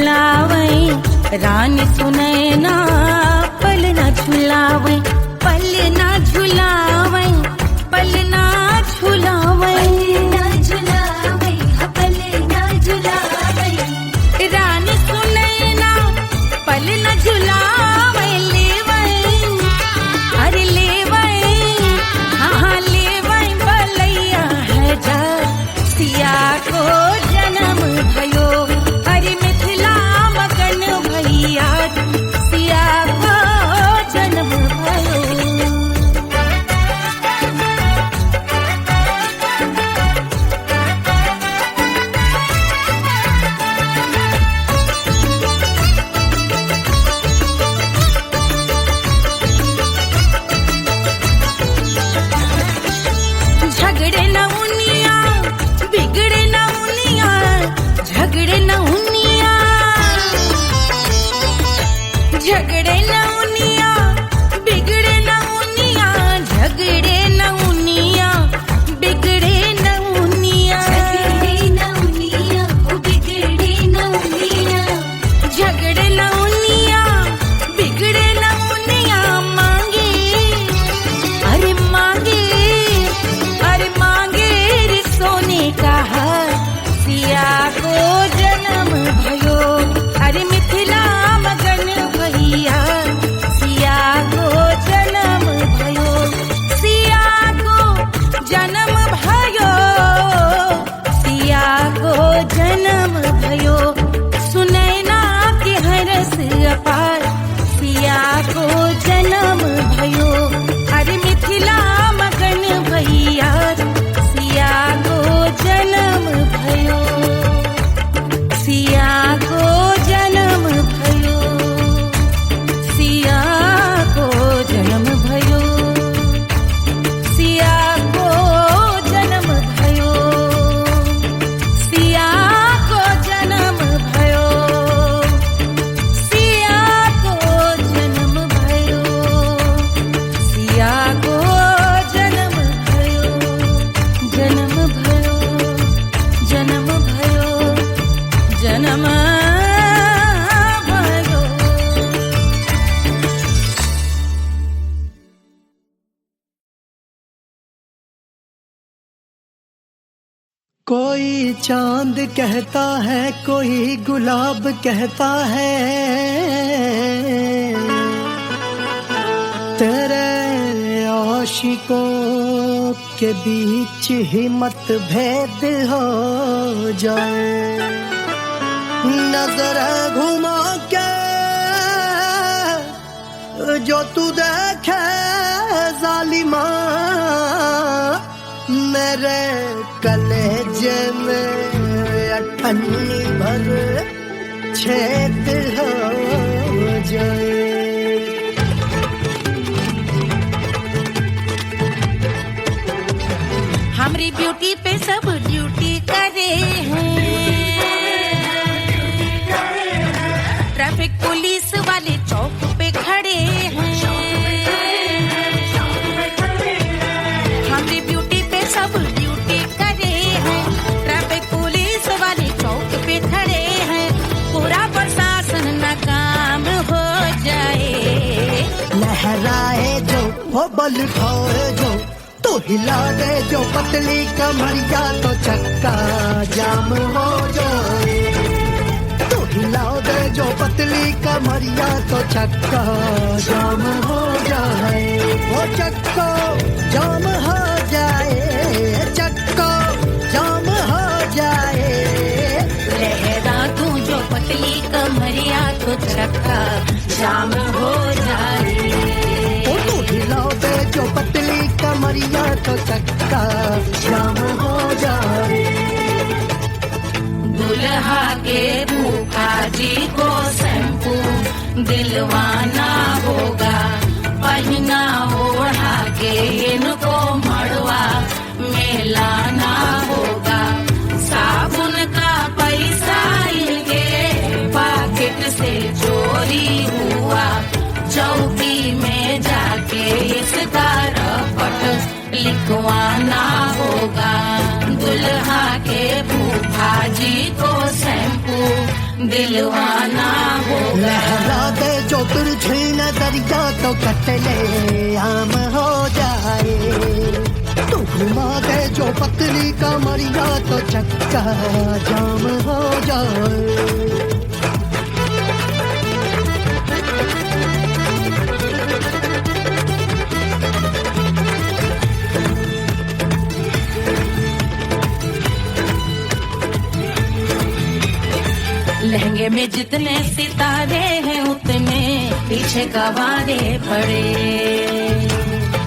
झुलावे रानी सुनैना, पल न झुलावे, पल न झुलावे, पल न झुलावे, पल न झुलावे, रानी सुनैना पल न झुलावे, लेवे अरे लेवे, हाँ लेवे बलैया है जा सिया को जन्म भयो, अरे मिथिला मगन भैया सिया को जन्म भयो। झगड़े न उनिया बिगड़े न उनिया, झगड़े न उनिया, झगड़े न उनिया बिगड़े न उनिया, झगड़े न उनिया बिगड़े न उनिया, झगड़े न उनिया बिगड़े न उनिया, झगड़े न उनिया बिगड़े न उनिया, मांगे अरे मांगे, अरे मांगे रे सोने का हार सिया को जन्म भयो, अरे मिथिला मगन भैया सिया को जन्म भयो, सिया को जन्म भयो, सिया को जन्म भयो, सुनैना के हरस अपार सिया को जन्म भयो, अरे मिथिला मगन भैया सिया को जन्म भयो, सिया को जन्म भयो, सिया को जन्म भयो, सिया को जन्म भयो, सिया को जन्म भयो, सिया को जन्म भयो, सिया को जन्म भयो, जन्म भयो, जन्म भयो, जन्म भयो। कोई चांद कहता है, कोई गुलाब कहता है, तेरे आशिकों के बीच ही मतभेद हो जाए, नजर घुमा के जो तू देखे जालिमा, मेरे कलेजे में अठन्नी भर छेद हो जाए। हमारी ब्यूटी पे सब ड्यूटी करे हैं, ट्रैफिक पुलिस वाले चौक पे खड़े हैं, हमारी ब्यूटी पे सब ड्यूटी करे हैं, ट्रैफिक पुलिस वाले चौक पे खड़े हैं, पूरा प्रशासन नाकाम हो जाए, लहराए जो वो बल खाए जो, तो हिला दे जो पतली कमरिया, तो चक्का जाम हो जाए, तो हिला दे जो पतली कमरिया, तो चक्का जाम हो जाए, वो चक्का जाम हो जाए, चक्का जाम हो जाए, लहरा तू जो पतली कमरिया, तो चक्का जाम हो जाए, वो तो हिला दे जो पतली कमरिया, तो चक्का जाम हो जाए। दुल्हा के फूफा जी को शैम्पू दिलवाना होगा, पहना ओढ़ा के इनको मड़वा में लाना होगा, साबुन का पैसा इनके पाकिट से चोरी हुआ, चौकी में जाके इसका रपट लिखवाना होगा, दुल्हा के फूफा जी को शैम्पू दिलवाना होगा। लहरा दे जो तुझे नजरिया तो कतले आम हो जाए, तू घुमा दे जो पतली कमरिया तो चक्का जाम हो जाए। लहंगे में जितने सितारे हैं उतने पीछे गवारे पड़े,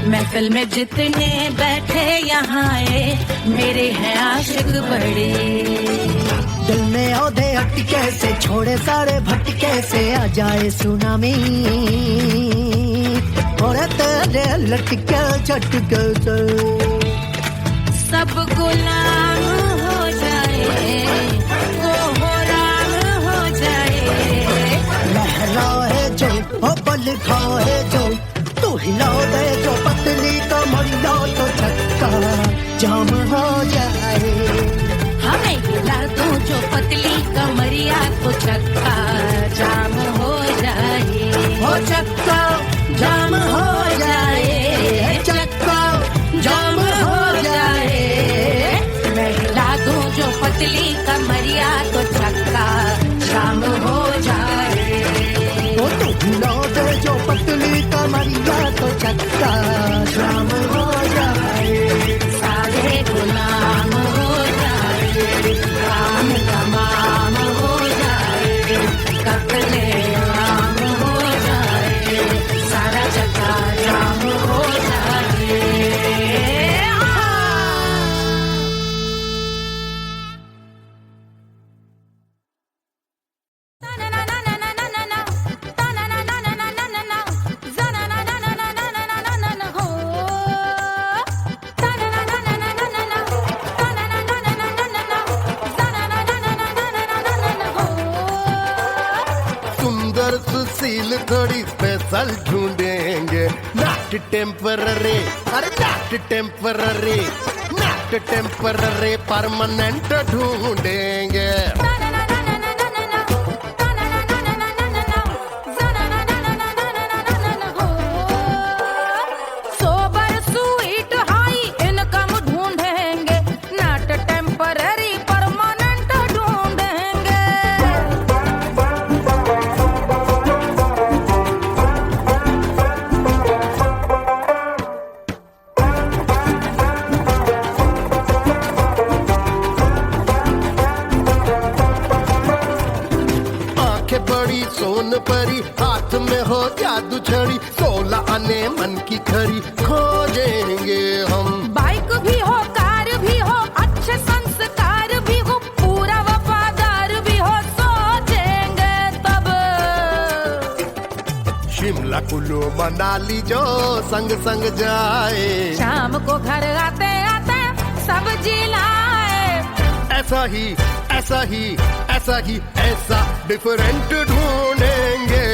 महफिल में जितने बैठे यहाँ आए मेरे हैं आशिक बड़े। दिल में औधे अटके से छोड़े सारे भटके से आ जाए सुनामी, और तेरे लटके झटके से सब गुलाम हो जाए, लहराए जो ओ बल खाए जो, तू हिला दे जो पतली कमरिया तो चक्का जाम हो जाए। हमें हिला दो जो पतली कमरिया तो चक्का जाम हो जाए, हो चक्का जाम हो जाए, चक्का जाम हो जाए। मैं हिला दूं जो पतली कमरिया तो चक्का जाम हो जाए, वो तो हिला दे जो पतली कमरिया तो चक्का जाम हो जाए। सारे गुलाम हो जाए, काम तमाम हो जाए, कतले आम हो जाए, सारा चक्का जाम हो जाए। सुंदर सुशील थोड़ी स्पेशल ढूंढेंगे, नॉट टेम्पररी, अरे not temporary, not temporary, permanent ढूंढेंगे। सोबर स्वीट हाई इनकम ढूंढेंगे, नॉट टेम्पररी परमानेंट ढूंढेंगे। आंखें बड़ी सोन परी, हाथ में हो जादू छड़ी, 16 आने मन की खरी खोजेंगे हम। बाइक भी हो कार भी हो अच्छे संस्कार भी हो पूरा वफादार भी हो सोचेंगे तब। शिमला कुल्लू मनाली जो संग संग जाए, शाम को घर आते आते सब्जी लाए, ऐसा ही ऐसा ही ऐसा ही ऐसा डिफरेंट ढूंढेंगे।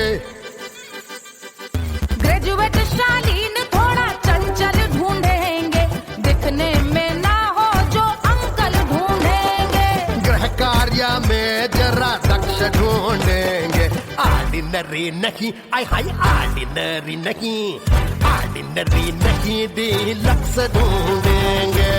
ग्रेजुएट शालीन थोड़ा चंचल ढूंढेंगे, दिखने में ना हो जो अंकल ढूंढेंगे। गृह कार्य में जरा दक्ष ढूंढेंगे, आर्डिनरी नहीं, आई हाय आर्डिनरी नहीं, आर्डिनरी नहीं, डीलक्स ढूंढेंगे।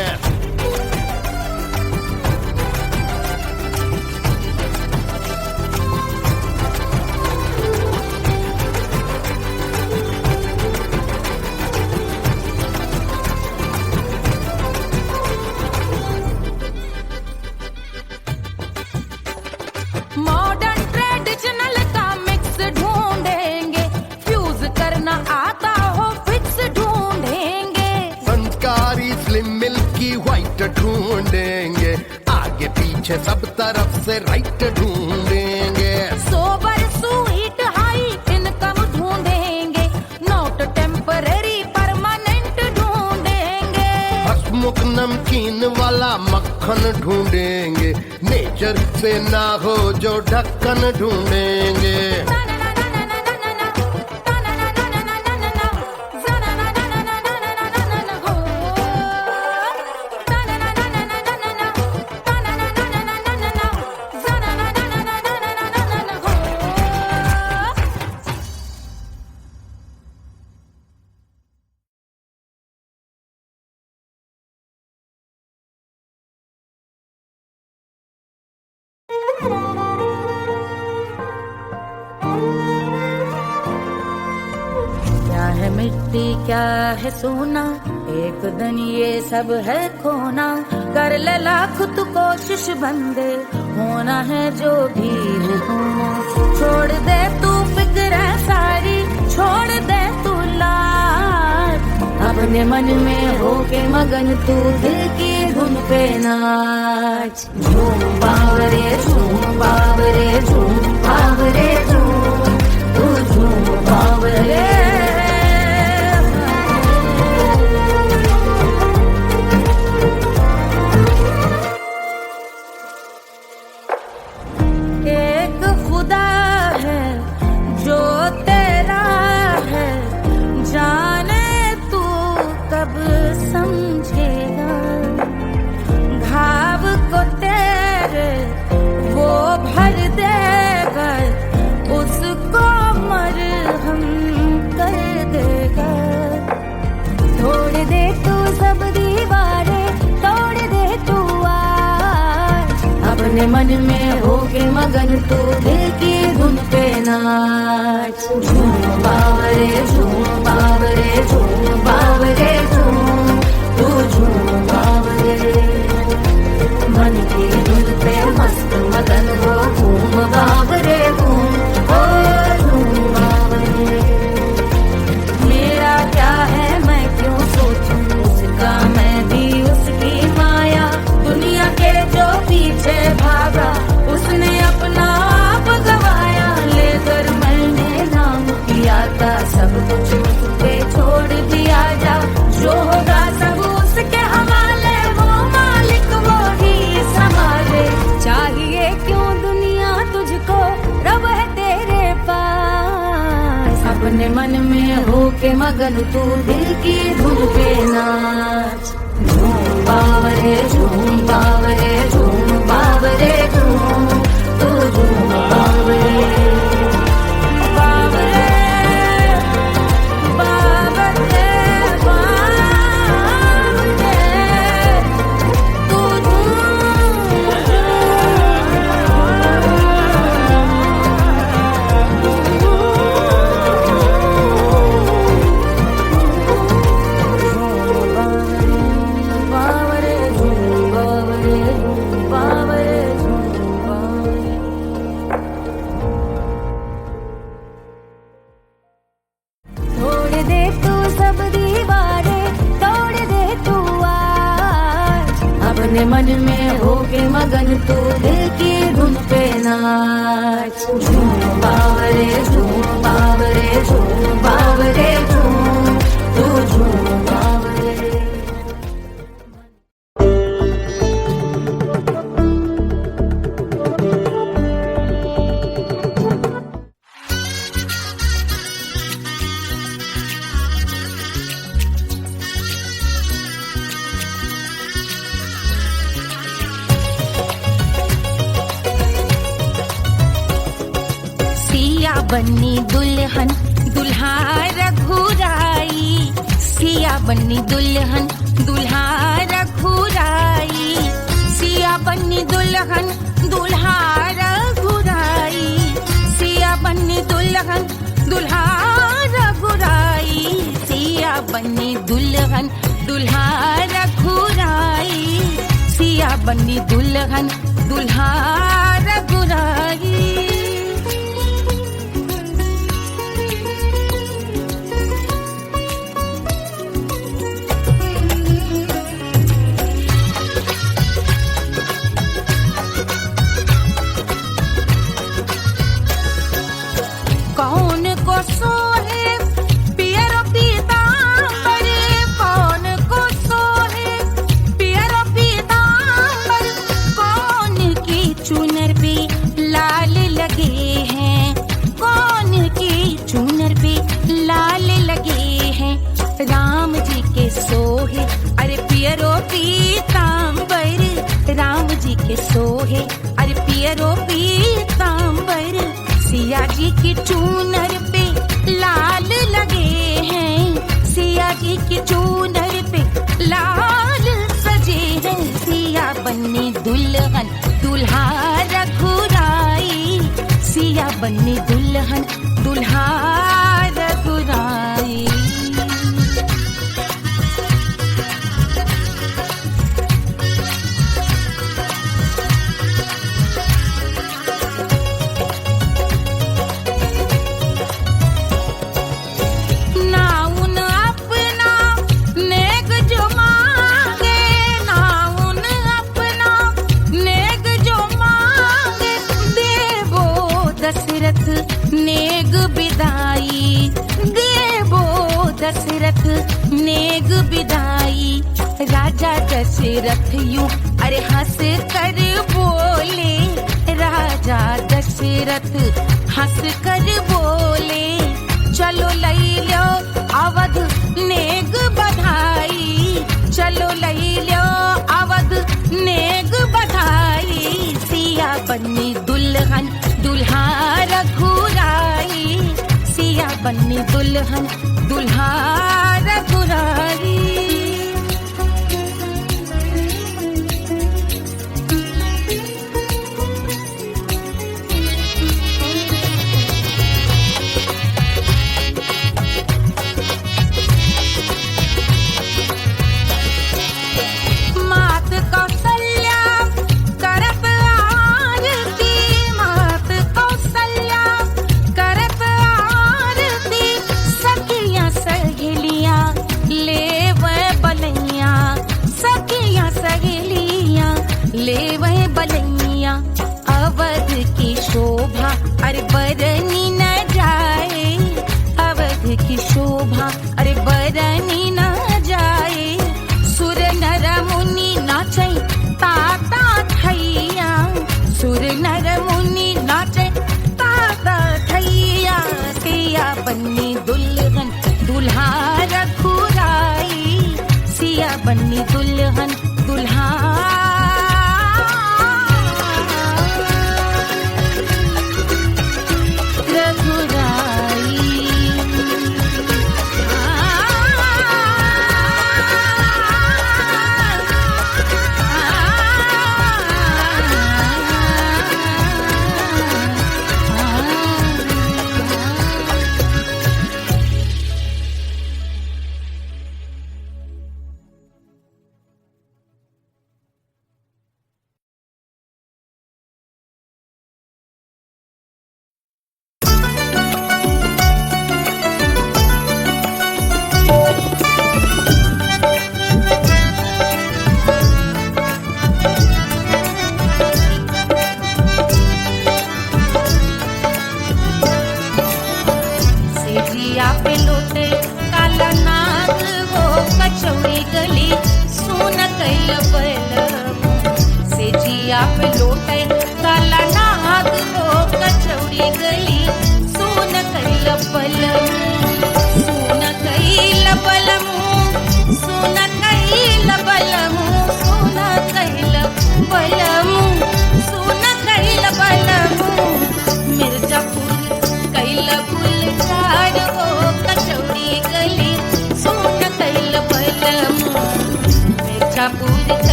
मॉडर्न ट्रेडिशनल का मिक्स ढूंढेंगे, फ्यूज करना आता हो फिक्स ढूंढेंगे। संस्कारी स्लिम मिल्की व्हाइट ढूंढेंगे, आगे पीछे सब तरफ से राइट ढूंढेंगे। सोबर स्वीट हाई इनकम ढूंढेंगे, नॉट टेम्पररी परमानेंट ढूंढेंगे। हसमुख नमकीन वाला मक्खन ढूंढेंगे, नेचर से ना हो जो ढक्कन ढूंढेंगे। दोस्ती क्या है सोना, एक दिन ये सब है खोना। कर ले लाख तू कोशिश बंदे, होना है जो भी है होना। छोड़ दे तू फिक्र सारी, छोड़ दे तू लाज, अपने मन में होके मगन तू दिल की धुन पे नाच। झूम बावरे झूम बावरे झूम बावरे झूम, तू झूम बावरे। एक खुदा है जो तेरा है, जाने तू कब समझेगा। घाव को तेरे वो भर देगा, उसको मरहम कर देगा। तोड़ दे तू सब दीवारें, तोड़ दे तू आज, अपने मन में होके मगन तू दिल की धुन पे नाच। झूम बावरे झूम बावरे झूम बावरे झूम, तू झूम बावरे। मन की धुन पे मस्त मगन हो घूम बावरे घूम, ओ झूम बावरे। मेरा क्या है मैं क्यों सोचूं, उसका मैं भी उसकी माया। दुनिया के जो पीछे भागा, उसने अपना आप गवाया। लेकर मैंने नाम किया था, सब कुछ मुझ पे छोड़ दिया जा। जो होगा सब उसके हवाले, वो मालिक वो ही संभाले। चाहिए क्यों दुनिया तुझको, रब है तेरे पास। अपने मन में होके मगन तू दिल की धुन पे नाच। झूम बावरे झूम बावरे झूम बावरे झूम, तू झूम बावरे। बावरे बावरे बावरे, तू बावरे झूम बावरे बावरे झूम बावरे। तोड़ दे तू सब दीवारें, तोड़ दे तू आज, अपने मन में होके मगन तू दिल की धुन पे नाच। झूम बावरे झूम बावरे झूम बावरे झूम, तू झूम बावरे। सिया बन्नी दुल्हन दुल्हा रघुराई, सिया बन्नी दुल्हन दुल्हा रघुराई। सिया बन्नी दुल्हन दुल्हा रघुराई, सिया बन्नी दुल्हन दुल्हा रघुराई। सिया बन्नी दुल्हन दुल्हा रघुराई, सिया बन्नी दुल्हन दुल्हा रघुराई। कौन को सोहे पियरो पीतांबर, कौन को सोहे पियरो पीतांबर। कौन की चुनर पे लाल लगे हैं, कौन की चुनर पे लाल लगे हैं। राम जी के सोहे अरे पियरो पीतांबर, राम जी के सोहे अरे पियरो पीतांबर। सिया जी की चूनर पे लाल लगे हैं, सिया जी की चूनर पे लाल सजे हैं। सिया बन्नी दुल्हन दुल्हा रघुराई, सिया बन्नी दुल्हन दुल्हा रघुराई। दशरथ नेग बिदाई, देवो दशरथ नेग बिदाई। राजा दशरथ यूं अरे हंस कर बोले, राजा दशरथ हंस कर बोले, चलो लई लो अवध नेग बधाई, चलो लई लो अवध नेग बधाई। सिया बन्नी दुल्हन दुल्हा रघुराई, सिया बन्नी दुल्हन दुल्हा रघुराई। ले वह बलैया अवध की शोभा अरे बरनी न जाए, अवध की शोभा अरे बरनी न जाए। सुर नर मुनि नाचे ताता थैया, सुर नर मुनि नाचे ताता थैया। सिया बन्नी दुल्हन दुल्हा रघुराई, सिया बन्नी दुल्हन दुल्हा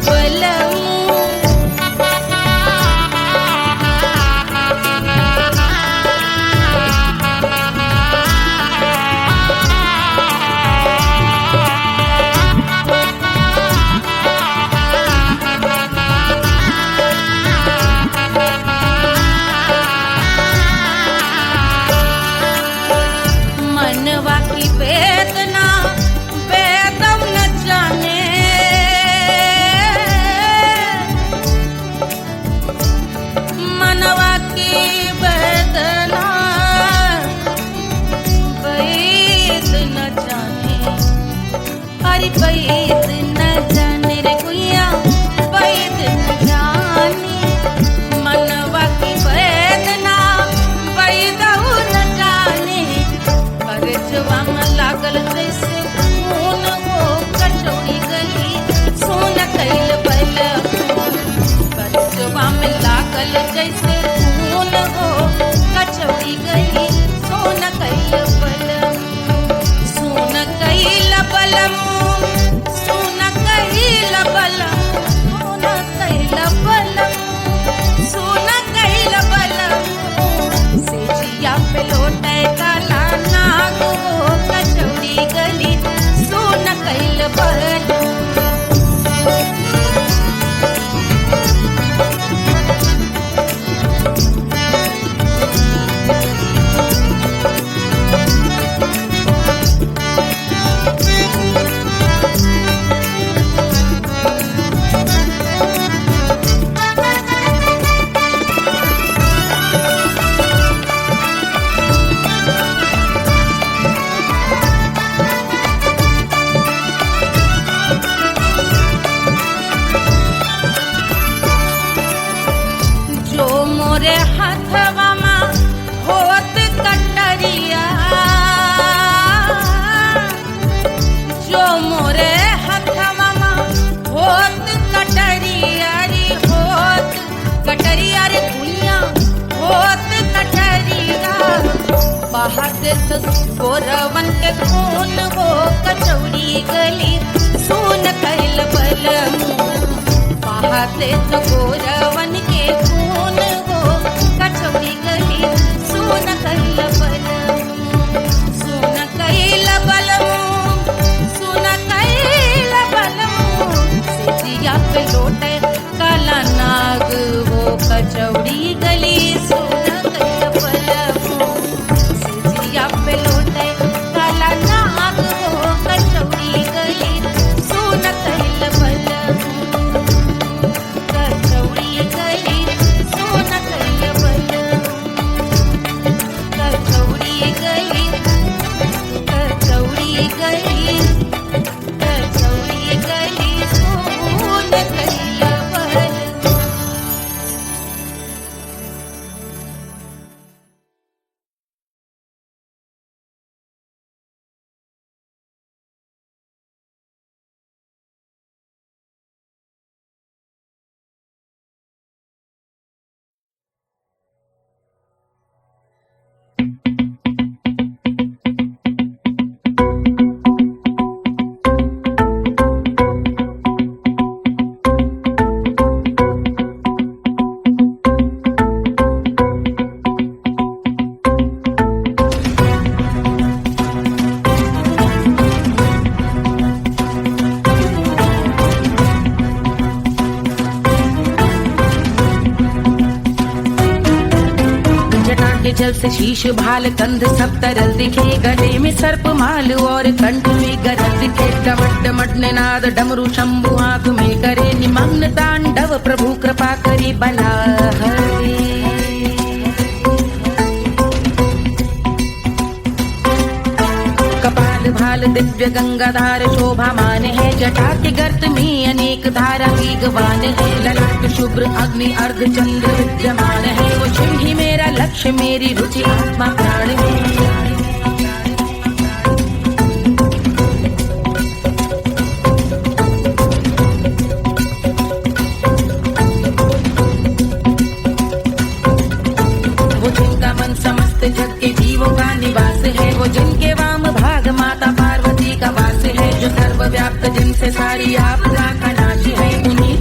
बलम मनवा की वेदना वेदम न जाने मनवा की वेदना वेद न जाने अरे वेद न जाने रे गुइया वेद न जाने मनवा की वेदना वेद न जाने परजवा में लागल जैसे खून हो कचौड़ी गली सोन कैल बल परजवा में लागल जैसे खून हो कचौड़ी गली सोन कैल बलम सोन कैल बलम सोन कैल बलम सोन कैल बलम सोन कैल बलम सेजिया पे लौटे काला नाग हो कचौड़ी गली सोन कैल बलम जो मोरे हाथवा में होत कटरिया जो मोरे हाथवा में होत कटरिया रे होत कटरिया रे दुनिया होत कटरिया बहाते तो गोरवन के खून हो कचौड़ी गली सोन कैल बलम बहाते तो गोरवन के खून हो कचौड़ी गली सोन कैल बलम सोन कैल बलम सोन कैल बलम सेजिया पे लौटे काला नाग हो कचौड़ी गली सोन कैल बलम सेजिया पे लौटे काला नाग हो कचौड़ी गली सोन कैल बलम कचौड़ी गली सोन कैल बलम कचौड़ी गली कचौड़ी गली कचौड़ी गली सोन कैल बलम जल से शीश भाल कंध सब तरल दिखे गले में सर्प माल और कंठ में गरज दिखे डमट डमट निनाद डमरू शंभु आंख में करे निमग्न तांडव प्रभु कृपा करे बला हरे कपाल भाल दिव्य गंगाधार शोभामान है जटा के गर्त में अनेक धारा वेगवान है ललाट शुभ्र अग्नि अर्ध चंद्र विद्यमान है वो शिव ही मेरा लक्ष्य मेरी रुचि आत्मा प्राण है वो जिनका मन समस्त जग के जीवों का निवास है वो जिनके वाम भाग माता पार्वती का वास है जो सर्वव्याप्त जिनसे सारी आपदा का नाश है उन्हीं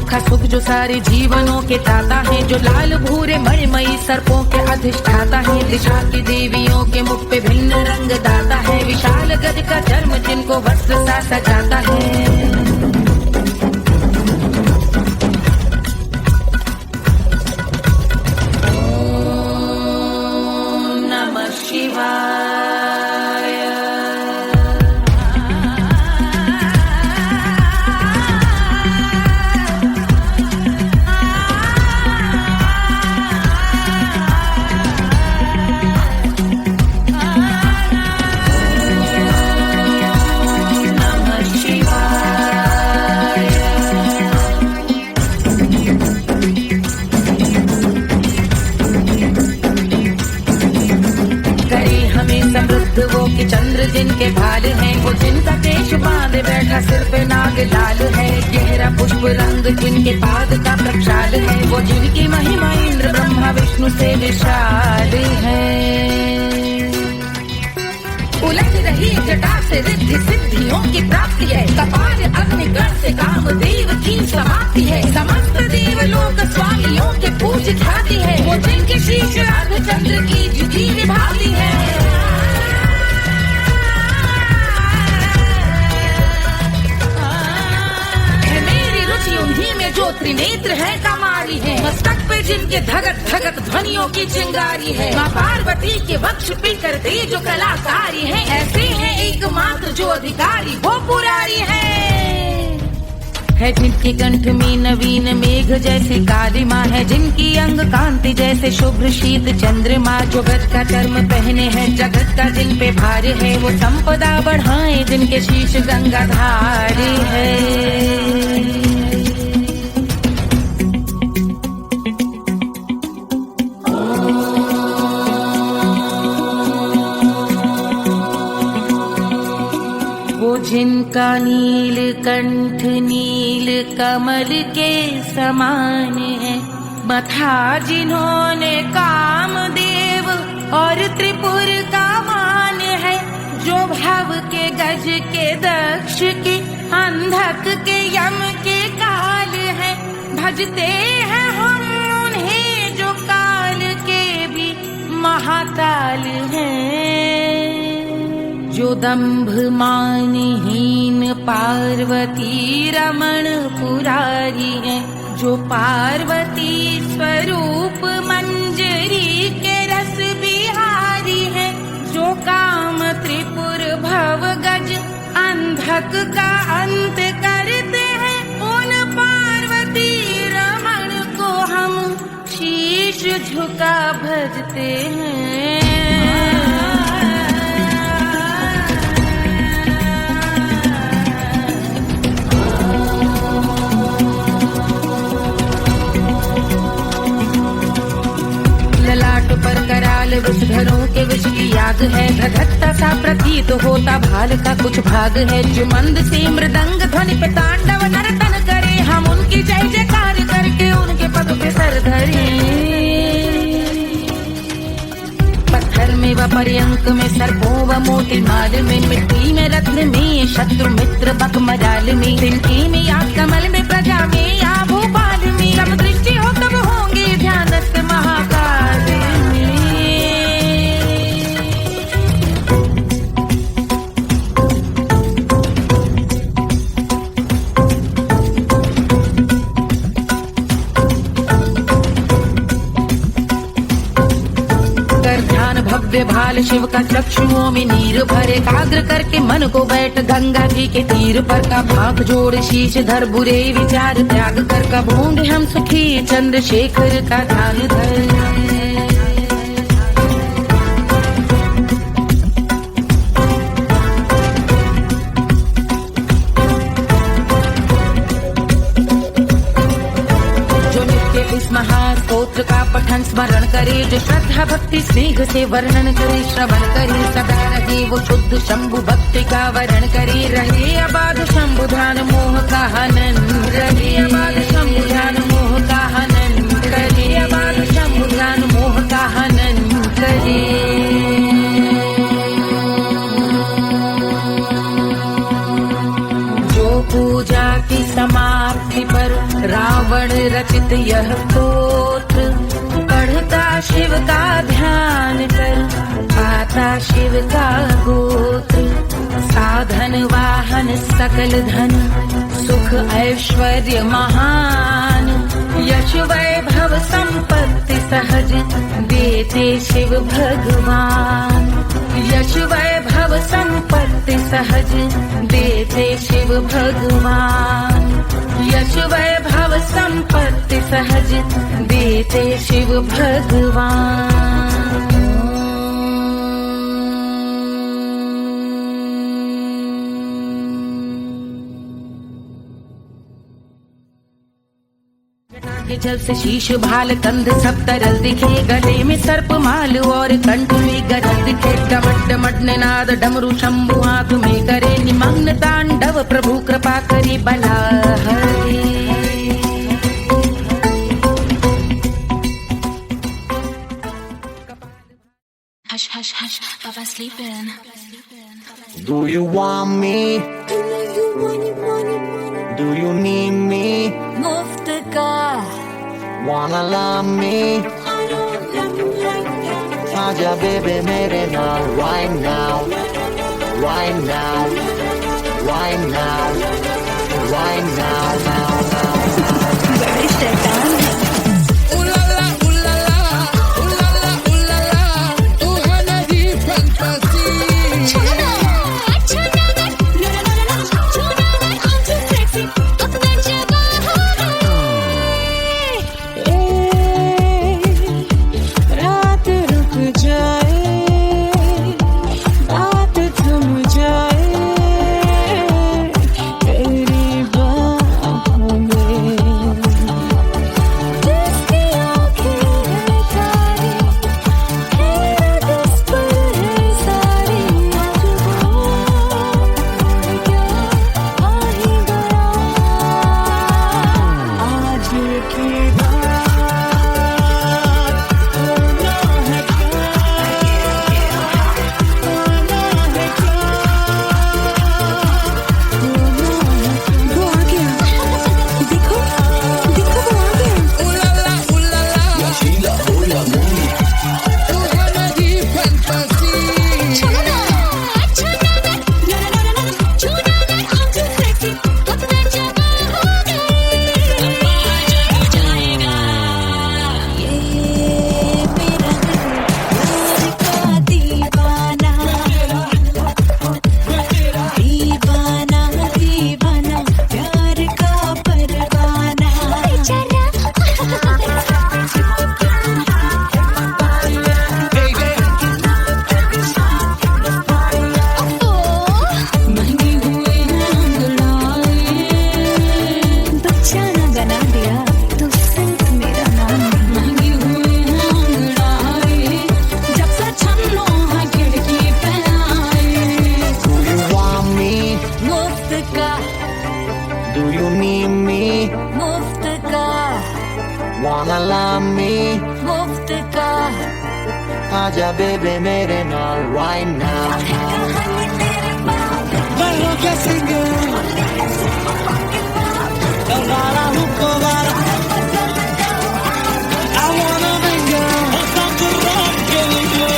दुख सुख जो सारे जीवनों के दाता है, जो लाल भूरे मणिमयी सर्पों के अधिष्ठाता है, दिशा की देवियों के मुख पे भिन्न रंग दाता है, विशाल गज का चर्म जिनको वस्त्र सा सजाता है। वो कि चंद्र जिनके भाल हैं, वो जिनका केश बांधे बैठा सिर पे नाग लाल है, गहरा पुष्प रंग जिनके पाद का प्रक्षाल है, वो जिनकी महिमा इंद्र ब्रह्मा विष्णु से विशाल है। उलझ रही जटा से रिद्धि सिद्धियों की प्राप्ति है, कपाल अग्निगण से कामदेव की समाप्ति है, समस्त देवलोक स्वामियों के पूज ख्याति है, वो जिनके शीश अर्धचंद्र की जुटी निभाती है। उन्हीं में जो त्रिनेत्र है कमारी है, मस्तक पे जिनके धगत धगत ध्वनियों की चिंगारी है, माँ पार्वती के वक्ष पे करते जो कलाकारी है, ऐसे हैं एकमात्र जो अधिकारी वो पुरारी है जिनके कंठ में नवीन मेघ जैसी काली माँ है, जिनकी अंग कांति जैसे शुभ्र शीत चंद्रमा, जो गज का चर्म पहने हैं जगत का जिन पे भार है, वो संपदा बढ़ाए जिनके शीश गंगाधारी है। जिनका नील कंठ नील कमल के समान है, मथा जिन्होंने कामदेव और त्रिपुर का मान है, जो भव के गज के दक्ष के अंधक के यम के काल है, भजते हैं हम उन्हें जो काल के भी महाकाल हैं, जो दंभ मानहीन पार्वती रमण पुरारी है, जो पार्वती स्वरूप मंजरी के रस बिहारी है, जो काम त्रिपुर भव गज अंधक का अंत करते हैं, उन पार्वती रमण को हम शीश झुका भजते हैं। पर कराल विषधरों के विष की याद है, धधकता सा प्रतीत होता भाल का कुछ भाग है, जो मंद से मृदंग ध्वनि पे तांडव नर्तन करे, हम उनकी जय जयकार करके उनके पद पे सर धरे। पत्थर में व पर्यंक में सर्पों व मोती माल में, मिट्टी में रत्न में शत्रु मित्र बक मजाल में, तिनकी में या कमल में प्रजा में या भोपाल में, जब दृष्टि हो तब होंगे ध्यानस्थ महाकाल। भव्य भाल शिव का चक्षुओं में नीर भरे, एकाग्र करके मन को बैठ गंगा जी के तीर पर, का हाथ जोड़ शीश धर बुरे विचार त्याग कर, का भूंड हम सुखी चंद्रशेखर का ध्यान धर। महास्तोत्र का पठन स्मरण करे, जो श्रद्धा भक्ति स्नेह से वर्णन करे, श्रवण करे सदा रहे वो शुद्ध शंभु भक्ति का वर्ण करे, रहे अबाध शंभु ध्यान मोह का हनन, रहे अबाध शंभु ध्यान मोह का हनन, रहे अबाध शंभु ध्यान मोह का हनन करे। जो पूजा की समाप्ति पर राम रावण रचित यह स्तोत्र पढ़ता शिव का ध्यान कर पाता शिव का गोत्र साधन वाहन सकल धन सुख ऐश्वर्य महान यश वैभव संपत्ति सहज देते शिव भगवान यश वैभव संपत्ति सहज देते शिव भगवान यश वैभव संपत्ति सहज देते शिव भगवान के जल से शीश भाल कंध सब तरल दिखे गले में सर्प माल और कंठ में गरल दिखे डमट डमट निनाद डमरू शंभु आंख में करे निमग्न तांडव प्रभु कृपा करी बला Hush, hush, hush, Baba sleeping. Do you want me? Do you need me? मुफ्त का Wanna love me? आजा baby मेरे नाल right now, right now, right now, right now, now, now. बड़े शैतान हैं। Wanna love me? मुफ्त का आजा baby मेरे नाल right now. Barro que singer, Rara Hukovara. I wanna linger, stop the rock, getting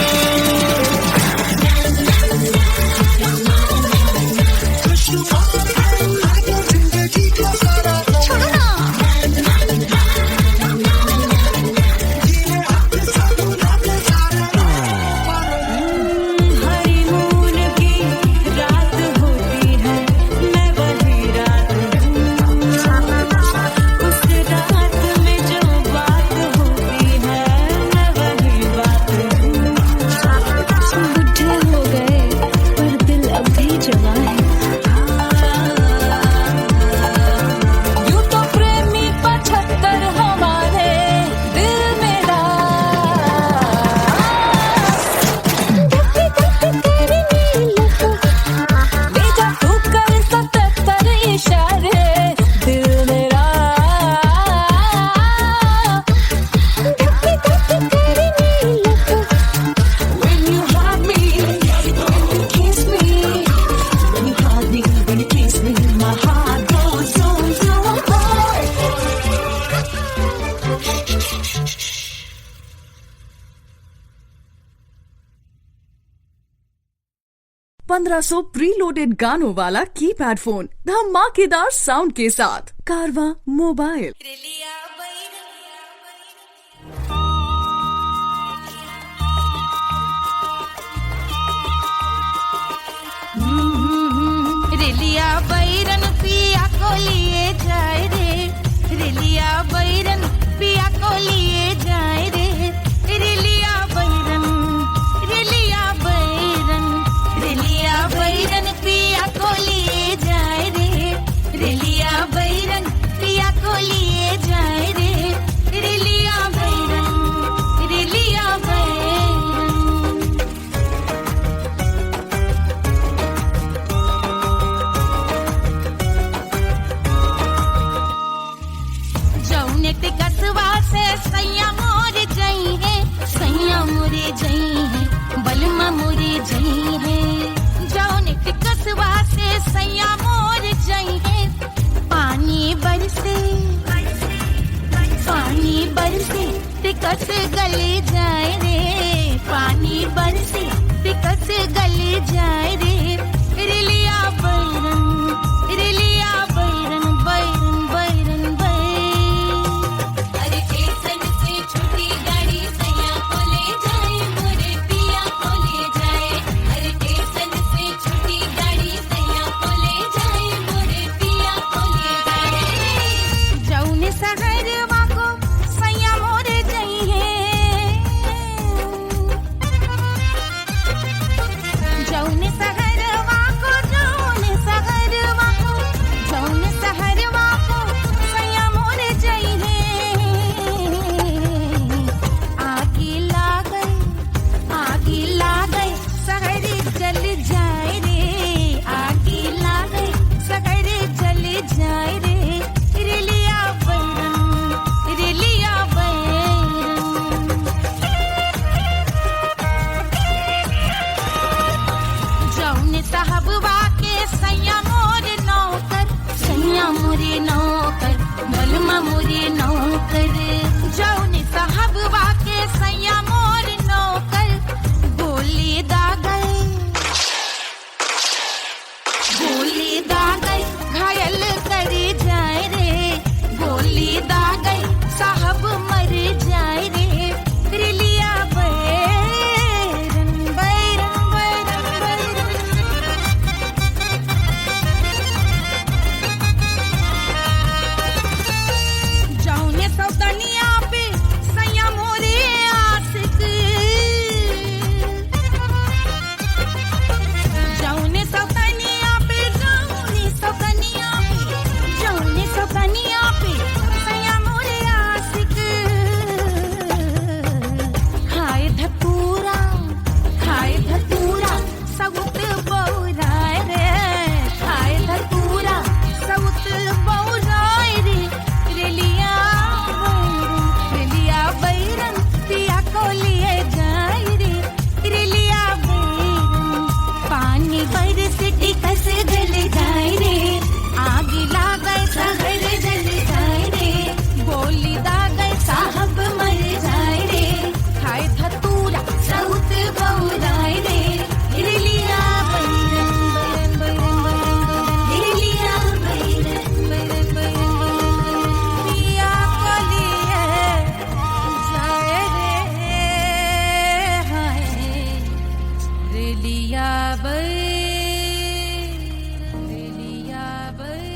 Hari moon की 1500 प्रीलोडेड गानों वाला कीपैड फोन धमाकेदार साउंड के साथ कारवा मोबाइल। रेलिया बैरन पिया को लिए जाए रे, रेलिया बैरन पिया को लिए जाए रे, रेलिया बैरन, रेलिया बैरन, रेलिया बैरन पिया को लिए जाए रे, रेलिया बैरन पिया को लिए जाए रे, रेलिया बैरन, रेलिया बैरन। जौने ते कसवा से सैया मोर जई है, सैया मोरे जई है, बलमा मोरे जई है। जौने ते कसवा से सैया मोर जई है, पानी बरसे, पानी बरसे टिकस गले जाए रे, पानी बरसे टिकस गले जाए रे, रेलिया बैरन, रेलिया बैरन, बैरन बैरन बैरन। अरे स्टेशन से छूटी गाड़ी सैया को ले जाए, मोरे पिया को ले जाए। अरे स्टेशन से छूटी गाड़ी सैया को ले जाए, मोरे पिया को ले जाए। जौने सहरवा को सैया मोरे जई है, जौने सहरवा को, जौने सहरवा को, जौने सहरवा को सैया मोरे जई है। आगी लागई, आगी लागई सहरी जल जाए रे, आगी लागई सहरी जल जाए रे, रेलिया बैरन, रेलिया बैरन। जौने साहबवा के सैया मोर नौकर, सैया मोरे नौकर, बलमा मोरे नौकर। जौने साहबवा के सैया मोर नौकर, गोली दागल, गोली दागल घायल करे जाए रे, गोली दागल साहब मर जाए रे, रेलिया बैरन, बैरन बैरन बैरन। जौने सौतनिया पे सैया मोरे आशिक, जौने सौतनिया पे, जौने सौतनिया पे, जौने सौतनिया पे सैया मोरे आशिक। खाए धतूरा, खाए धतूरा सउत बौराए रे, खाए धतूरा सउत बौराए रे, रेलिया बैरन, रेलिया बैरन पिया को लिए जाए रे, रेलिया बैरन। पानी बरसे टिकस गल जाए रे, आग लागै सहर जल जाए रे, गोली दागै साहब मर जाए रे, खाए धतूरा सउत बौराए रे, रेलिया बैरन, बैरन बैरन बैरन, रेलिया बैरन, बैरन बैरन बैरन। पिया को लिए जाए रे, हाय रेलिया बैरन, रेलिया बैरन।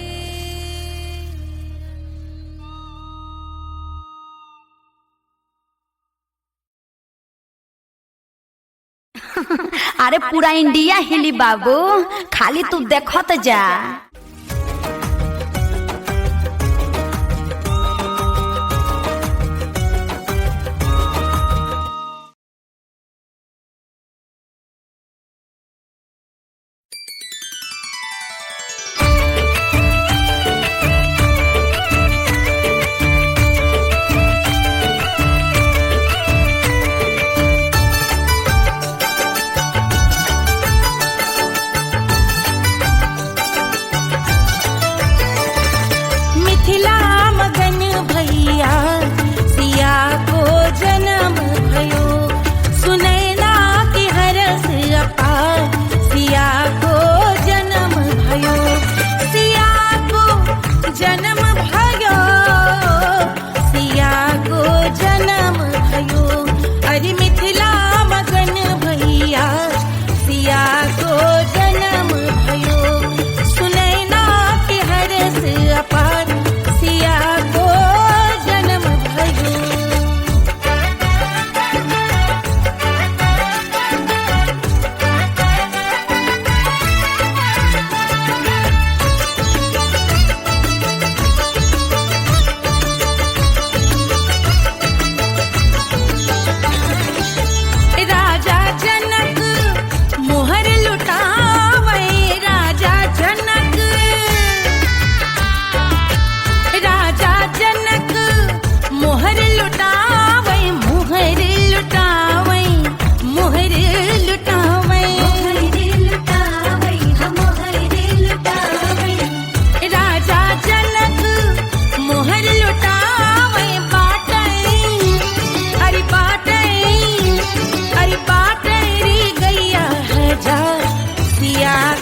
अरे पूरा इंडिया हिली बाबू, खाली तू देखत जा।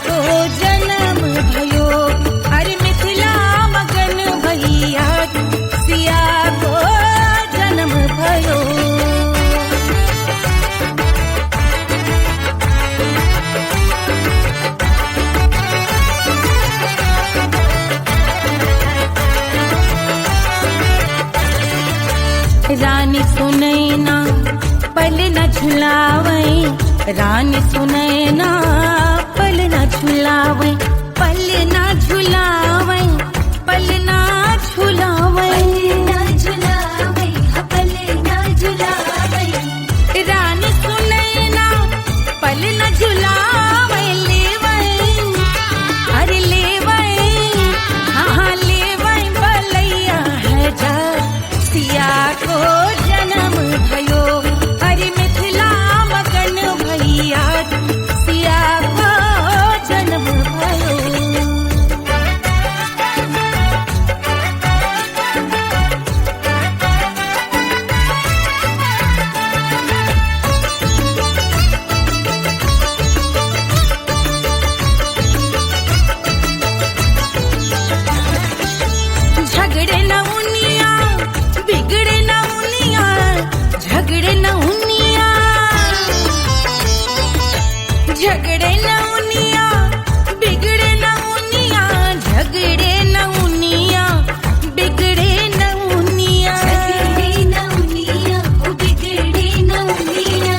को जन्म भयो, अरे मिथिला मगन भैया सिया को जन्म भयो। रानी सुनैना पल न झुलावे, रानी सुनैना पल न झुलावे, पल न झुलावे, पल न झुलावे, पल न झुलावे। रानी सुनैना पल न झुलावे, लेवे अरे लेवे, हाँ लेवे बलैया है जा सिया को जन्म भयो, अरे मिथिला मगन भैया सिया को जन्म भयो। झगड़े न उनिया बिगड़े न उनिया, झगड़े न उनिया, झगड़े न उनिया बिगड़े न उनिया, झगड़े न उनिया बिगड़े न उनिया, झगड़े न उनिया बिगड़े न उनिया,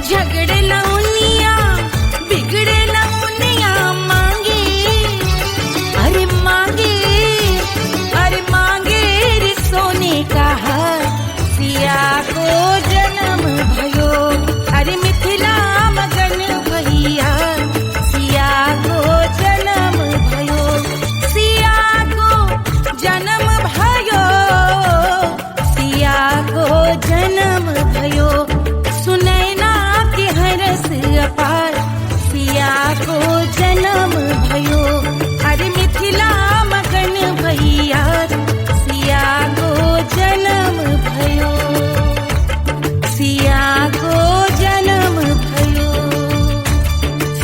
झगड़े न उनिया बिगड़े न उनिया। मांगे अरे मांगे, अरे मांगे रे सोने का हार सिया को जन्म भयो, अरे मिथिला मगन भैया सिया को जन्म भयो, सिया को जन्म भयो, सिया को जन्म भयो। सुनैना के हरस अपार सिया को जन्म भयो, अरे मिथिला मगन भैया सिया को जन्म भयो, सिया को जन्म भयो,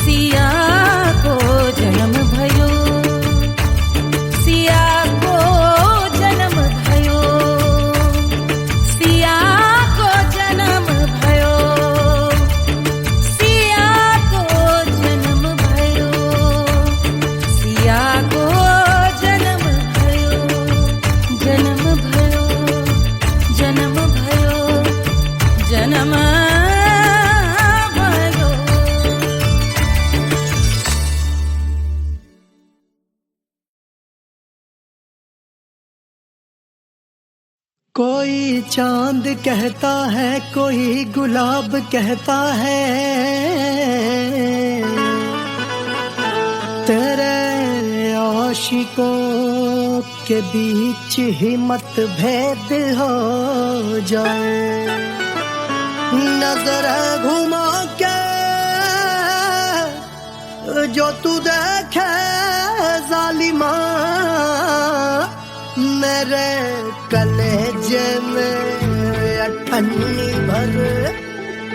सिया को जन्म भयो, सिया को जन्म भयो, सिया को जन्म भयो, सिया को जन्म भयो, सिया को जन्म भयो, जन्म भयो, जन्म भयो, जन्म भयो। कोई चांद कहता है, कोई गुलाब कहता है, तेरे आशिकों के बीच ही मतभेद हो जाए। नजर घुमा के जो तू देखे जालिमा, मेरे कलेजे में अठन्नी भर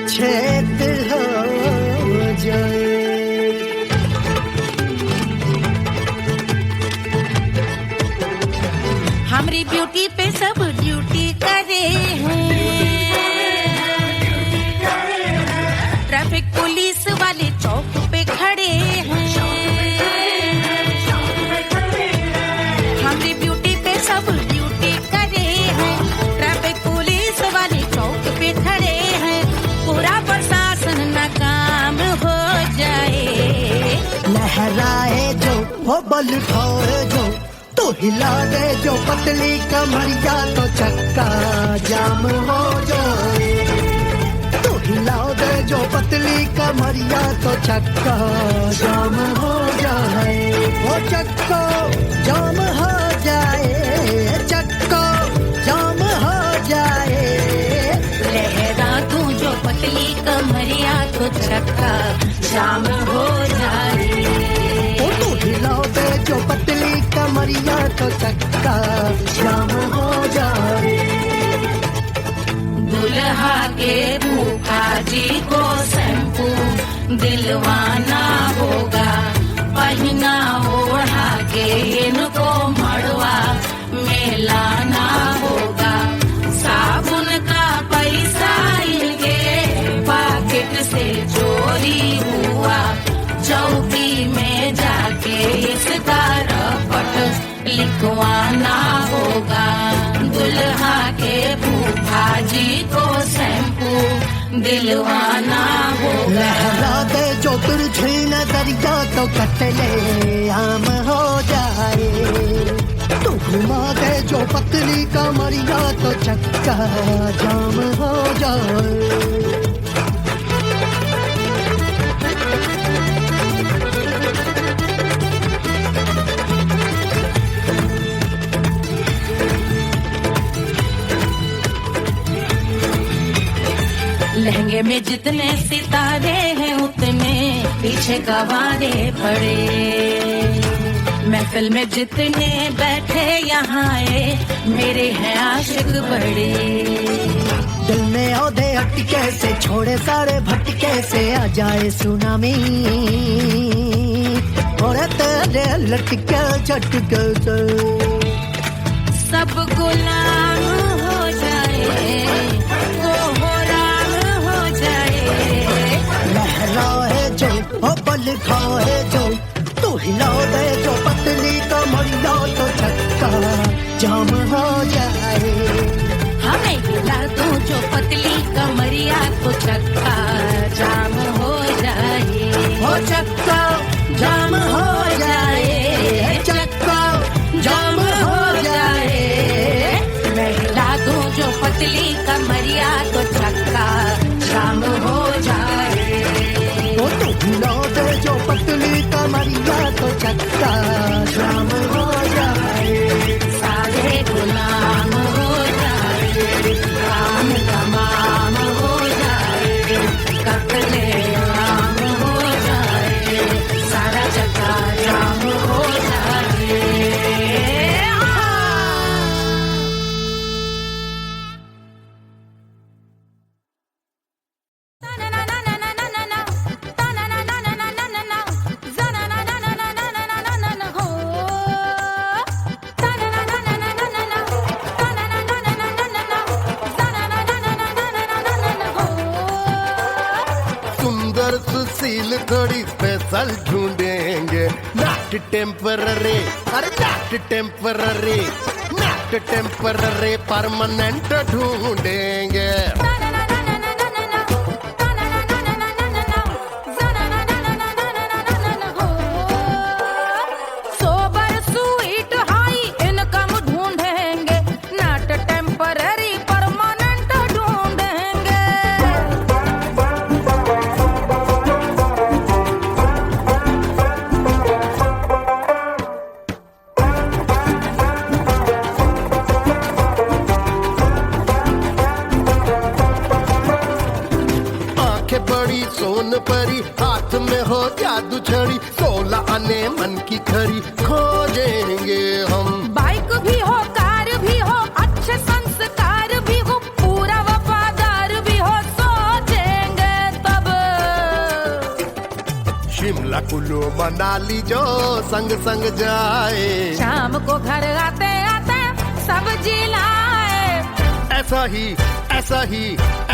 छेद हो जाए। हमारी ब्यूटी पे सब ड्यूटी करे हैं, ट्रैफिक पुलिस वाले चौक पे खड़े हैं। हमारी ब्यूटी पे सब ड्यूटी करे हैं, ट्रैफिक पुलिस वाले चौक पे खड़े हैं। पूरा प्रशासन नाकाम हो जाए। लहराए जो वो बल उठाए जो, तो हिला दे जो पतली कमरिया, तो चक्का जाम हो जाए। तो हिला दे जो पतली कमरिया, तो चक्का जाम हो जाए। वो चक्का जाम हो जाए, चक्का जाम हो जाए। लहरा तू जो पतली कमरिया, तो चक्का जाम हो जाए। वो तो हिला दे जो पतली कमरिया, तो चक्का जाम हो जाए। दुल्हा के फूफा जी को शैम्पू दिलवाना होगा, इनको मड़वा में लाना होगा। साबुन का पैसा इनके पॉकेट से चोरी हुआ, चौकी में जाके इसका रपट लिखवाना होगा। दुल्हा के फूफा जी को शैम्पू दिलवाना होगा। लहरा दे जो तुझे नजरिया तो कतले आम हो जाए, तू घुमा दे जो पतली कमरिया तो चक्का जाम हो जाए। लहंगे में जितने सितारे हैं उतने पीछे गवारे पड़े। महफिल में जितने बैठे यहाँ आए मेरे हैं आशिक बड़े। दिल में औधे अटके से छोड़े सारे भटके से आ जाए सुनामी, और तेरे लटके झटके से सब गुलाम हो जाए, लहराए जो ओ बल खाए जो, तू हिला दे जो पतली कमरिया तो चक्का जाम हो जाए। हमें हिला दो जो पतली कमरिया तो चक्का जाम हो जाए। हो चक्का जाम हो जाए, चक्का जाम हो जाए। मैं हिला दूं जो पतली कमरिया तो चक्का जाम हो जाए। ओ तू हिला दे जो पतली कमरिया तो चक्का जाम हो जाए। सारे गुलाम हो जाए, काम तमाम हो जाए, कतले आम हो जाए, सारा चक्का जाम हो जाए। सुंदर सुशील थोड़ी स्पेशल ढूंढेंगे, नॉट टेम्पररी, अरे not temporary, not temporary, permanent ढूंढेंगे। सोबर स्वीट हाई इनकम ढूंढेंगे, नॉट टेम्पररी परमानेंट ढूंढेंगे। आंखें बड़ी सोन परी, हाथ में हो जादू छड़ी, 16 आने मन की खरी खोजेंगे हम। बाइक भी हो कार भी हो, अच्छे संस्कार भी हो, पूरा वफादार भी हो, सोचेंगे तब। शिमला कुल्लू मनाली जो संग संग जाए, शाम को घर आते आते सब्जी लाए। ऐसा ही ऐसा ही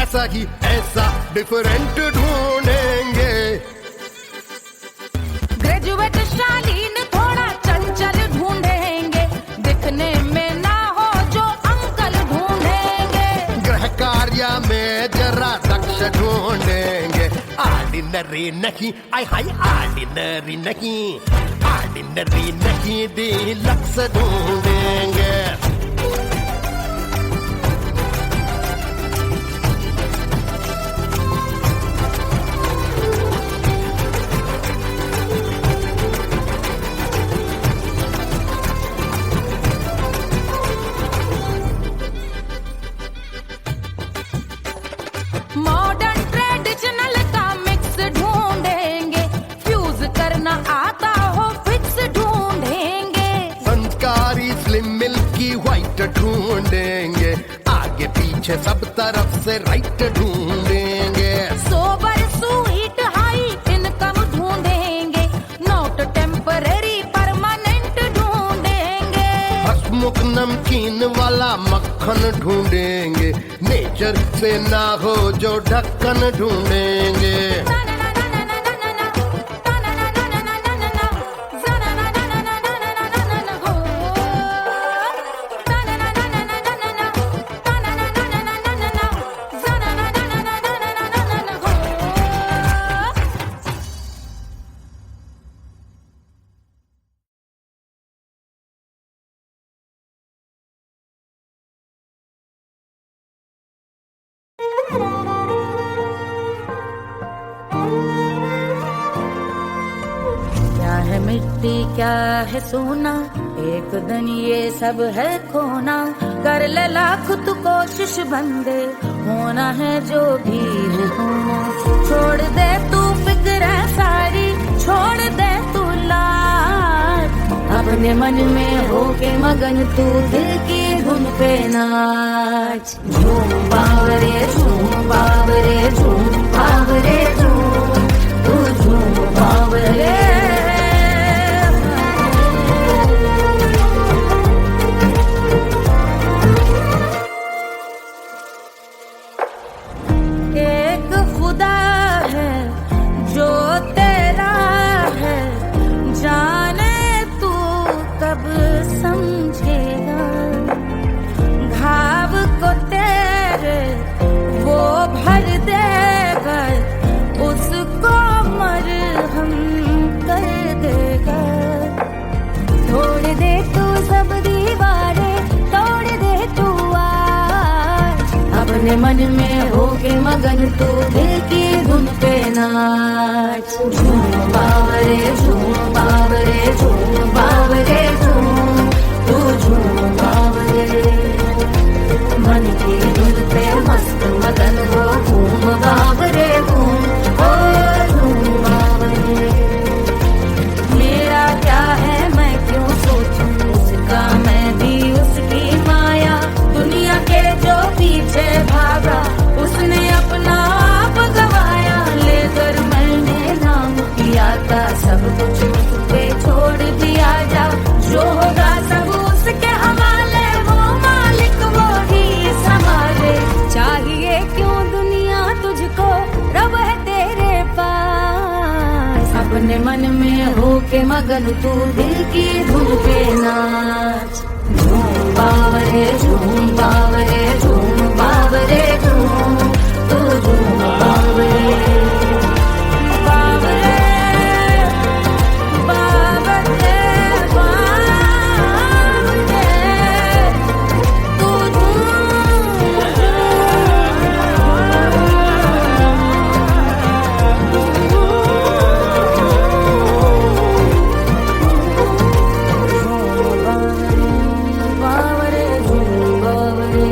ऐसा ही ऐसा डिफरेंट ढूंढेंगे। ग्रेजुएट शालीन थोड़ा चंचल ढूंढेंगे, दिखने में ना हो जो अंकल ढूंढेंगे। गृह कार्य में जरा दक्ष ढूंढेंगे, ऑर्डिनरी नहीं, आई हाय ऑर्डिनरी नहीं, ऑर्डिनरी नहीं, डीलक्स ढूंढेंगे। मॉडर्न ट्रेडिशनल का मिक्स ढूंढेंगे, फ्यूज करना आता हो फिक्स ढूंढेंगे। संस्कारी स्लिम मिल्की व्हाइट ढूंढेंगे, आगे पीछे सब तरफ से राइट ढूंढेंगे। सोबर स्वीट हाई इनकम ढूंढेंगे, नॉट टेम्पररी परमानेंट ढूंढेंगे। नमकीन वाला मक्खन ढूंढेंगे, नेचर से ना हो जो ढक्कन ढूंढेंगे। क्या है मिट्टी क्या है सोना, एक दिन ये सब है खोना। कर ले लाख तू कोशिश बंदे, होना है जो भी है होना। छोड़ दे तू फिक्र सारी, छोड़ दे तू लाज, अपने मन में होके मगन तू दिल की धुन पे नाच। झूम बावरे झूम बावरे झूम बावरे झूम, तू झूम बावरे। एक खुदा है जो तेरा है, जाने तू कब समझेगा। घाव को तेरे वो भर देगा, उसको मरहम कर देगा। तोड़ दे तू सब दीवारें, तोड़ दे तू आज, अपने मन में होके मगन तू दिल की धुन पे नाच। झूम बावरे झूम बावरे झूम बावरे झूम, तू झूम बावरे। मन की धुन पे मस्त मगन हो, घूम बावरे घूम, ओ झूम बावरे। मेरा क्या है मैं क्यों सोचूं उसका, मैं भी उसकी माया। दुनिया के जो पीछे भागा, उसने अपना आप गवाया। लेकर मैंने नाम किया था, सब कुछ उस पे छोड़ दिया जा। जो होगा सब उसके हवाले, वो मालिक वो ही संभाले। चाहिए क्यों दुनिया तुझको, रब है तेरे पास। अपने मन में होके मगन तू दिल की धुन पे नाच। झूम बावरे झूम बावरे झूम बावरे झूम, तू झूम बावरे। बावरे बावरे बावरे, तू बावरे झूम बावरे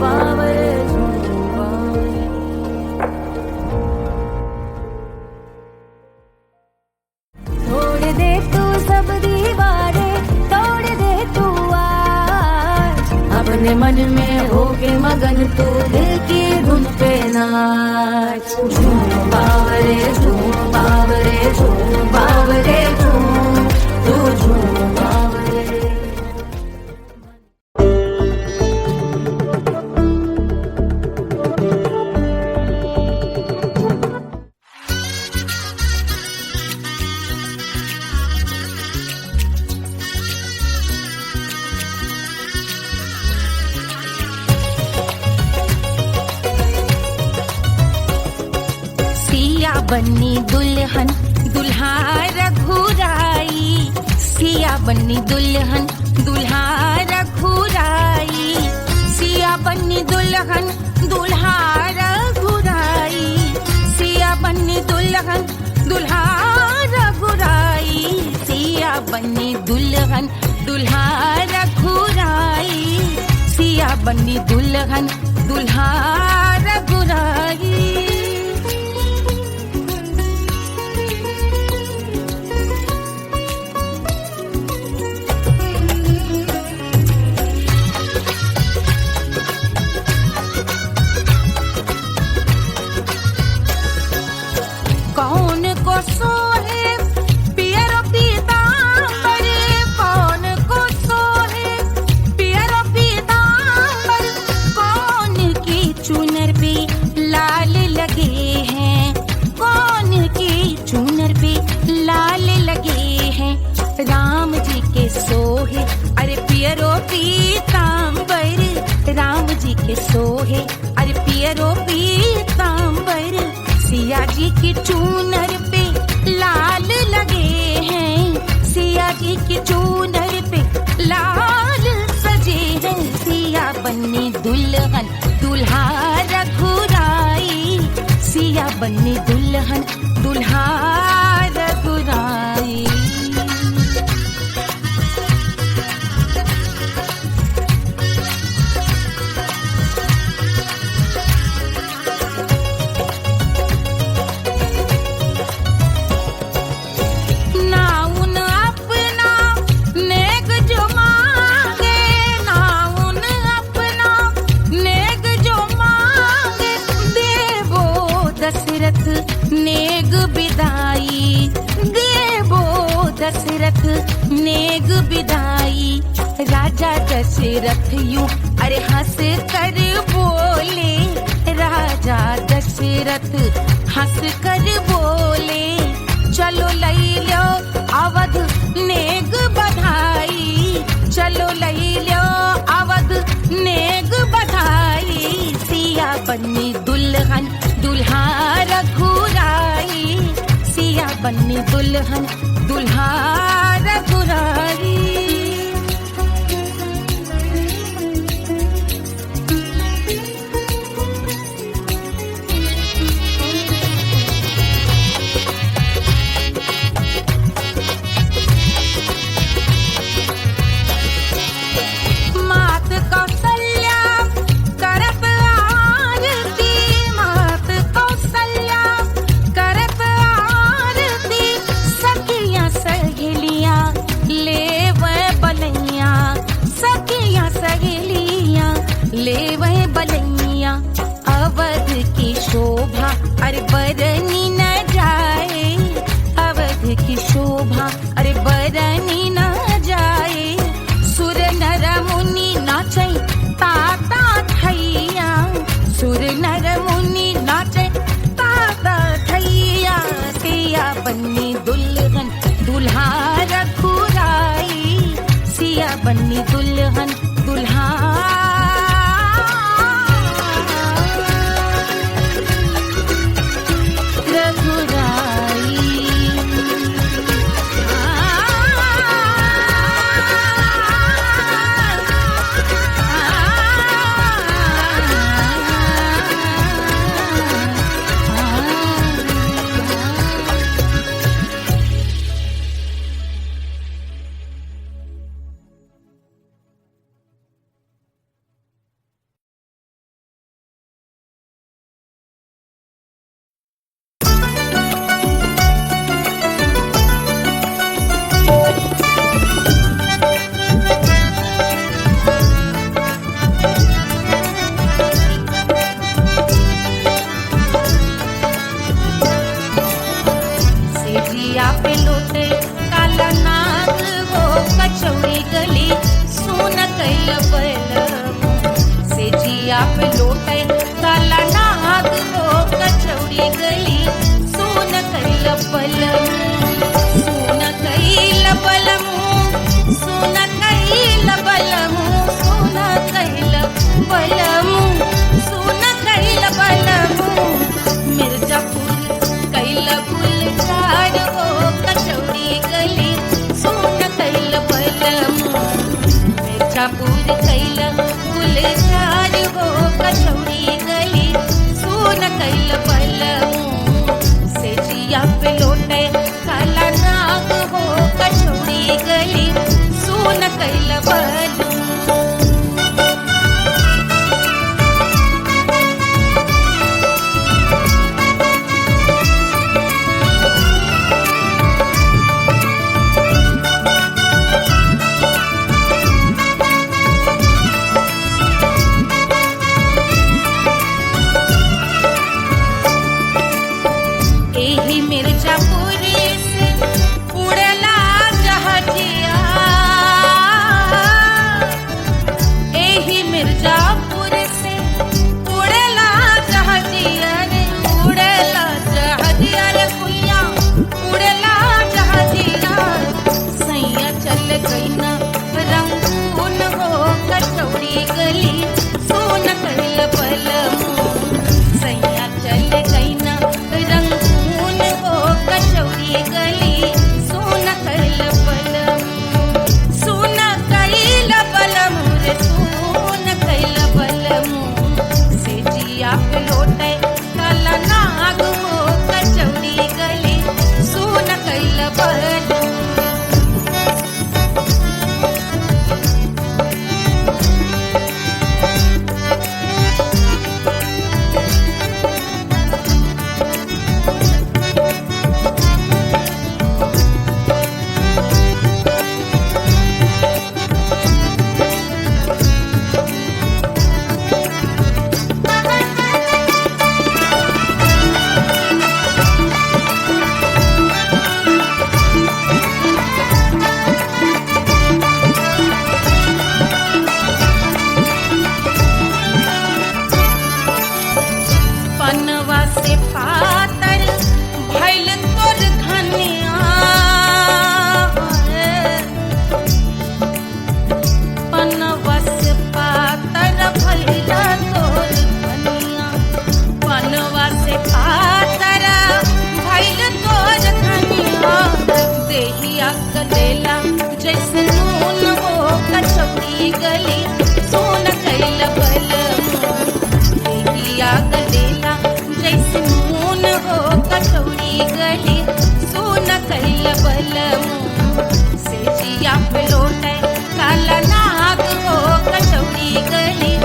बावरे झूम बावरे। तोड़ दे तू सब दीवारें, तोड़ दे तू आज, अपने मन में होके मगन तू दिल की धुन पे नाच। झूम बावरे झूम बावरे झूम बावरे झूम, तू झूम बावरे। सिया बन्नी दुल्हन दुल्हा रघुराई, सिया बन्नी दुल्हन दुल्हा रघुराई। सिया बन्नी दुल्हन दुल्हा रघुराई, सिया बन्नी दुल्हन दुल्हा रघुराई। सिया बन्नी दुल्हन दुल्हा रघुराई, सिया बन्नी दुल्हन दुल्हा रघुराई। कौन को सोहे पियरो पीतांबर, कौन को सोहे पियरो सोहे, अरे पियरो पीतांबर राम जी के सोहे, अरे पियरो पीतांबर सिया जी की चूनर पे लाल लगे हैं, सिया जी की चूनर पे लाल सजे हैं, सिया बन्नी दुल्हन दुल्हा रघुराई, सिया बन्नी दुल्हन दुल्हा रघुराई। नेग बिदाई देवो दशरथ नेग बिदाई, राजा दशरथ यूं अरे हंस कर बोले, राजा दशरथ हंस कर बोले, चलो लई लो अवध नेग बधाई, चलो लई लो अवध नेग बधाई, सिया बन्नी दुल्हन दुल्हा रघुराई, सिया बन्नी दुल्हन दुल्हा रघुराई। ले वह बलैया अवध की शोभा अरे बरनी न जाए, अवध की शोभा अरे बरनी न जाए, सुर नर मुनि नाचे ताता थैया, सुर नर मुनि नाचे ताता थैया, सिया बन्नी दुल्हन दुल्हा रघुराई, सिया बन्नी दुल्हन दुल्हा गलेला जैसे नून हो कचौड़ी गली सोन कैल बलमू देहिया गलेला जैसे नून हो कचौड़ी गली सोन कैल बलमू सेजिया पे लौटे काला नाग हो कचौड़ी गली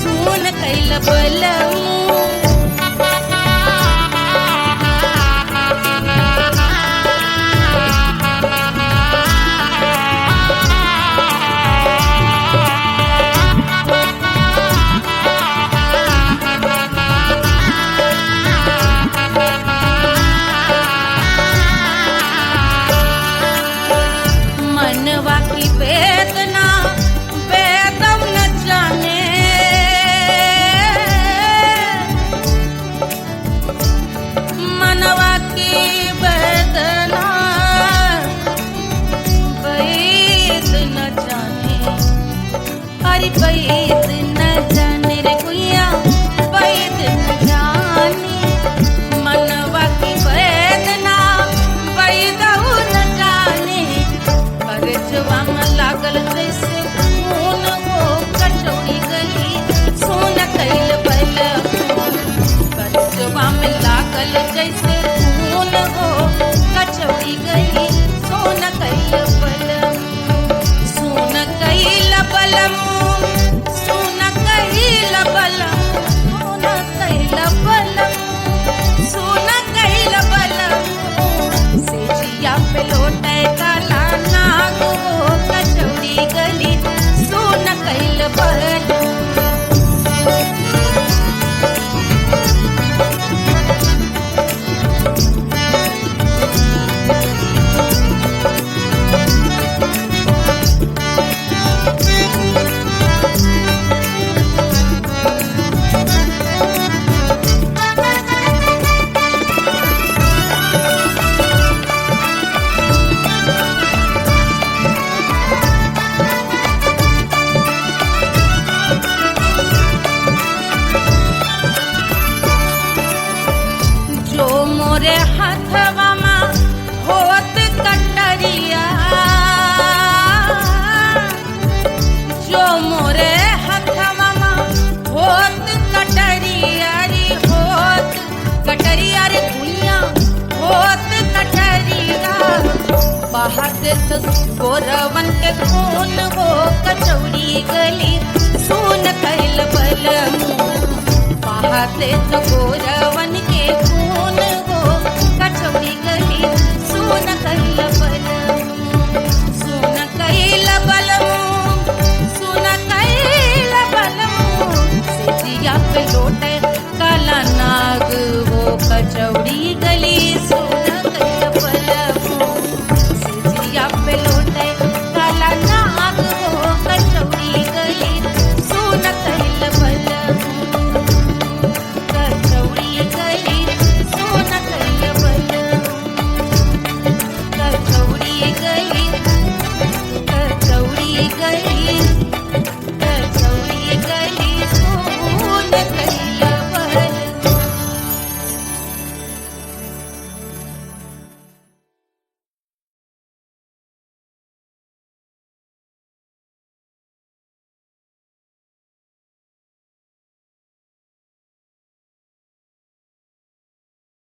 सोन कैल बलमू मनवा की वेदना वेदम न जाने मनवा की वेदना वेद न जाने अरे वेद न जाने रे गुइया वेद न जाने मनवा की वेदना वेद न जाने परजवा में लागल जैसे खून हो कचौड़ी गली सोन कैल बलमू परजवा में लागल जैसे खून हो कचौड़ी गली सोन कैल बलमू सोन कैल बलमू सोन कैल बलमू सोन कैल बलमू सेजिया पे लौटे काला नाग हो कचौड़ी गली सोन कैल बलमू जो मोरे हथवा मा होत कटरिया जो मोरे हथवा मा होत कटरिया रे होत कटरिया रे दुनिया होत कटरिया बहाते तो गोरवन के खून हो कचौड़ी गली सोन कैल बलमू बहाते तो गोरवन के